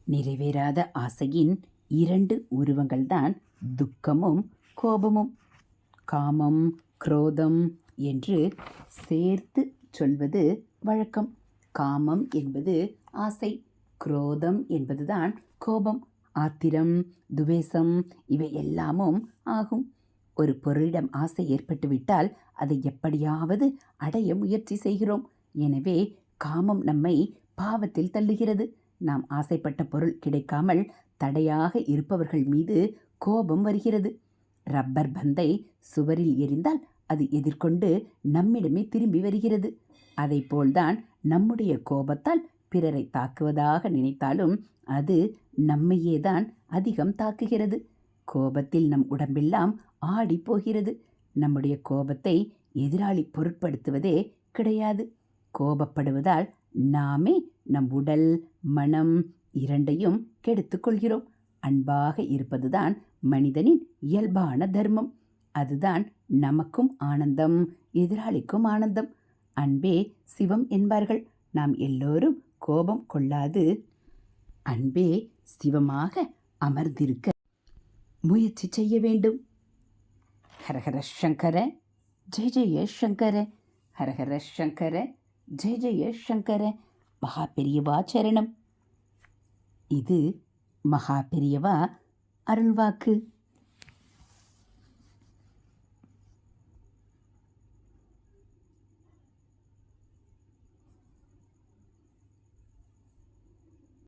நிறைவேறாத ஆசையின் இரண்டு உருவங்கள்தான் துக்கமும் கோபமும். காமம், குரோதம் என்று சேர்த்து சொல்வது வழக்கம். காமம் என்பது ஆசை, குரோதம் என்பதுதான் கோபம், ஆத்திரம், துவேஷம் இவை எல்லாமும் ஆகும். ஒரு பொருளிடம் ஆசை ஏற்பட்டுவிட்டால் அதை எப்படியாவது அடைய முயற்சி செய்கிறோம். எனவே காமம் நம்மை பாவத்தில் தள்ளுகிறது. நாம் ஆசைப்பட்ட பொருள் கிடைக்காமல் தடையாக இருப்பவர்கள் மீது கோபம் வருகிறது. ரப்பர் பந்தை சுவரில் எறிந்தால் அது எதிர்கொண்டு நம்மிடமே திரும்பி வருகிறது. அதை போல்தான் நம்முடைய கோபத்தால் பிறரை தாக்குவதாக நினைத்தாலும் அது நம்மையேதான் அதிகம் தாக்குகிறது. கோபத்தில் நம் உடம்பெல்லாம் ஆடி போகிறது. நம்முடைய கோபத்தை எதிராளி பொருட்படுத்துவதே கிடையாது. கோபப்படுவதால் நாமே நம் உடல், மனம் இரண்டையும் கெடுத்து கொள்கிறோம். அன்பாக இருப்பதுதான் மனிதனின் இயல்பான தர்மம். அதுதான் நமக்கும் ஆனந்தம், எதிராளிக்கும் ஆனந்தம். அன்பே சிவம் என்பார்கள். நாம் எல்லோரும் கோபம் கொள்ளாது அன்பே சிவமாக அமர்ந்திருக்க முயற்சி செய்ய வேண்டும். ஹரஹர சங்கர ஜெய ஜெய சங்கர, ஹரஹர சங்கர ஜெய ஜெய சங்கர. மகா பெரியவா சரணம். இது மகா பெரியவா அருள்வாக்கு.